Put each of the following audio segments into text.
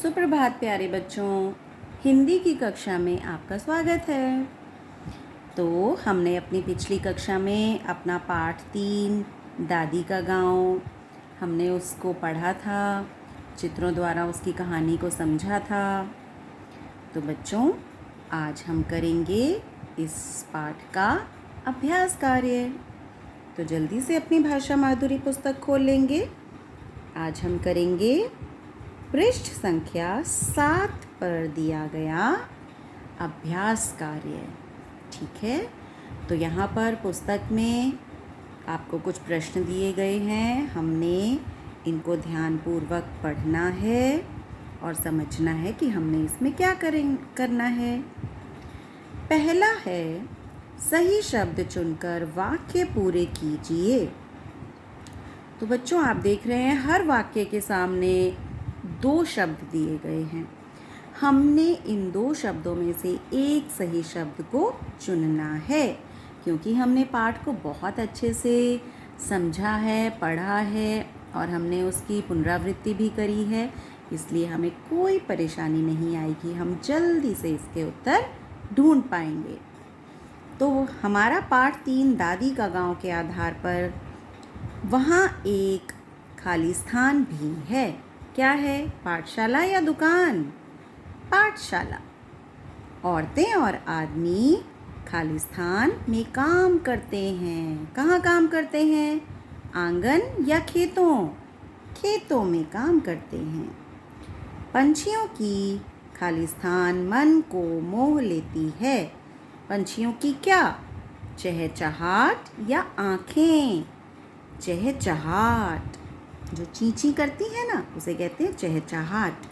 सुप्रभात प्यारे बच्चों। हिंदी की कक्षा में आपका स्वागत है। तो हमने अपनी पिछली कक्षा में अपना पाठ 3 दादी का गांव हमने उसको पढ़ा था, चित्रों द्वारा उसकी कहानी को समझा था। तो बच्चों, आज हम करेंगे इस पाठ का अभ्यास कार्य। तो जल्दी से अपनी भाषा माधुरी पुस्तक खोल लेंगे। आज हम करेंगे पृष्ठ संख्या 7 पर दिया गया अभ्यास कार्य। ठीक है, तो यहाँ पर पुस्तक में आपको कुछ प्रश्न दिए गए हैं। हमने इनको ध्यानपूर्वक पढ़ना है और समझना है कि हमने इसमें क्या करना है। पहला है, सही शब्द चुनकर वाक्य पूरे कीजिए। तो बच्चों, आप देख रहे हैं हर वाक्य के सामने 2 शब्द दिए गए हैं। हमने इन 2 शब्दों में से एक सही शब्द को चुनना है, क्योंकि हमने पाठ को बहुत अच्छे से समझा है, पढ़ा है और हमने उसकी पुनरावृत्ति भी करी है। इसलिए हमें कोई परेशानी नहीं आएगी, हम जल्दी से इसके उत्तर ढूंढ पाएंगे। तो हमारा पाठ 3 दादी का गांव के आधार पर वहाँ एक खाली स्थान भी है। क्या है? पाठशाला या दुकान? पाठशाला। औरतें और आदमी खाली स्थान में काम करते हैं। कहाँ काम करते हैं? आंगन या खेतों? खेतों में काम करते हैं। पंछियों की खाली स्थान मन को मोह लेती है। पंछियों की क्या? चहचहाट या आँखें? चहचहाट। जो चींची करती है ना, उसे कहते हैं चहचहाट।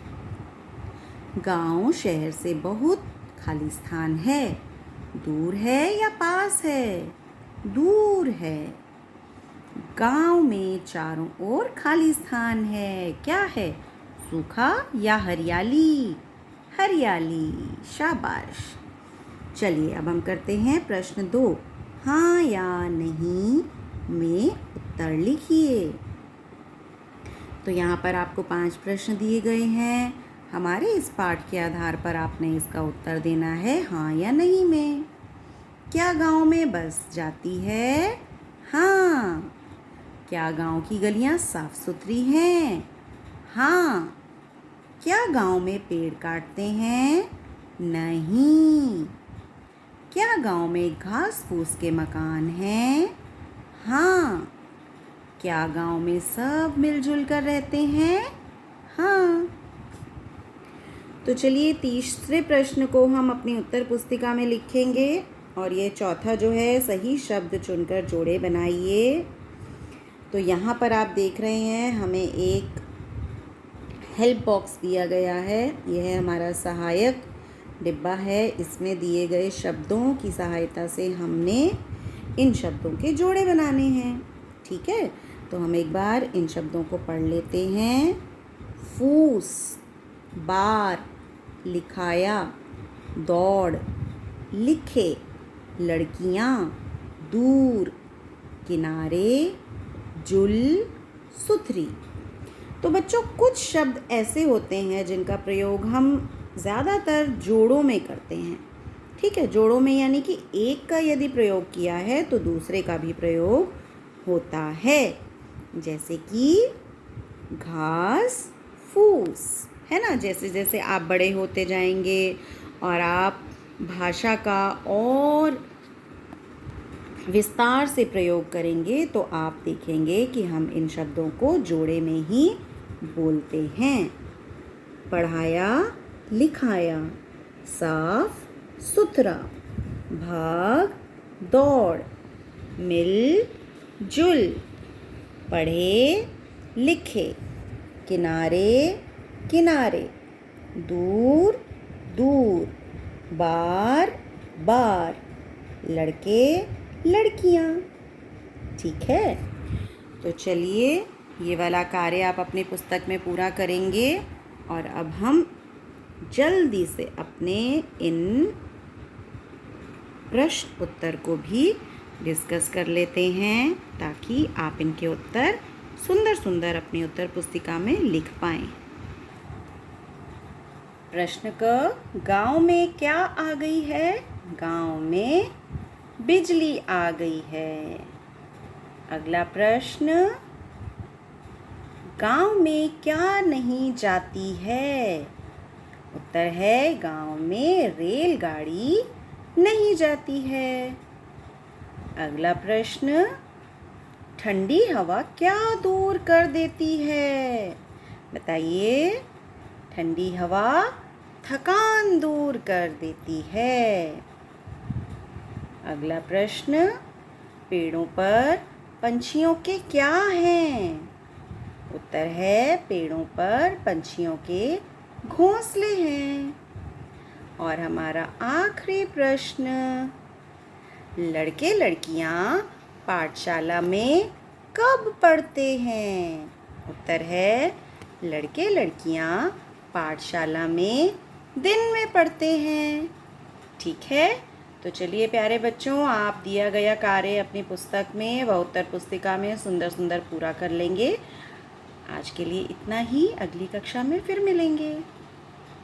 गांव शहर से बहुत खाली स्थान है। दूर है या पास है? दूर है। गांव में चारों ओर खाली स्थान है। क्या है? सूखा या हरियाली? हरियाली। शाबाश। चलिए, अब हम करते हैं प्रश्न 2। हाँ या नहीं में उत्तर लिखिए। तो यहाँ पर आपको 5 प्रश्न दिए गए हैं। हमारे इस पाठ के आधार पर आपने इसका उत्तर देना है हाँ या नहीं में। क्या गांव में बस जाती है? हाँ। क्या गांव की गलियां साफ सुथरी हैं? हाँ। क्या गांव में पेड़ काटते हैं? नहीं। क्या गांव में घास फूस के मकान हैं? हाँ। क्या गांव में सब मिलजुल कर रहते हैं? हाँ। तो चलिए, तीसरे प्रश्न को हम अपनी उत्तर पुस्तिका में लिखेंगे और ये चौथा जो है, सही शब्द चुनकर जोड़े बनाइए। तो यहाँ पर आप देख रहे हैं हमें एक हेल्प बॉक्स दिया गया है। यह है हमारा सहायक डिब्बा है। इसमें दिए गए शब्दों की सहायता से हमने इन शब्दों के जोड़े बनाने हैं। ठीक है, तो हम एक बार इन शब्दों को पढ़ लेते हैं। फूस, बार, लिखाया, दौड़, लिखे, लड़कियाँ, दूर, किनारे, जुल, सुथरी। तो बच्चों, कुछ शब्द ऐसे होते हैं जिनका प्रयोग हम ज़्यादातर जोड़ों में करते हैं। ठीक है, जोड़ों में यानी कि एक का यदि प्रयोग किया है तो दूसरे का भी प्रयोग होता है। जैसे कि घास फूस, है ना। जैसे जैसे आप बड़े होते जाएंगे और आप भाषा का और विस्तार से प्रयोग करेंगे तो आप देखेंगे कि हम इन शब्दों को जोड़े में ही बोलते हैं। पढ़ाया, लिखाया, साफ सुथरा, भाग दौड़, मिल जुल, पढ़े लिखे, किनारे किनारे, दूर दूर, बार बार, लड़के लड़कियाँ। ठीक है, तो चलिए, ये वाला कार्य आप अपनी पुस्तक में पूरा करेंगे और अब हम जल्दी से अपने इन प्रश्न उत्तर को भी डिस्कस कर लेते हैं, ताकि आप इनके उत्तर सुंदर सुंदर अपनी उत्तर पुस्तिका में लिख पाएं। प्रश्न क, गांव में क्या आ गई है? गांव में बिजली आ गई है। अगला प्रश्न, गांव में क्या नहीं जाती है? उत्तर है, गांव में रेलगाड़ी नहीं जाती है। अगला प्रश्न, ठंडी हवा क्या दूर कर देती है? बताइए। ठंडी हवा थकान दूर कर देती है। अगला प्रश्न, पेड़ों पर पंछियों के क्या हैं? उत्तर है, पेड़ों पर पंछियों के घोंसले हैं। और हमारा आखिरी प्रश्न, लड़के लड़कियां पाठशाला में कब पढ़ते हैं? उत्तर है, लड़के लड़कियां पाठशाला में दिन में पढ़ते हैं। ठीक है, तो चलिए प्यारे बच्चों, आप दिया गया कार्य अपनी पुस्तक में व उत्तर पुस्तिका में सुंदर सुंदर पूरा कर लेंगे। आज के लिए इतना ही, अगली कक्षा में फिर मिलेंगे।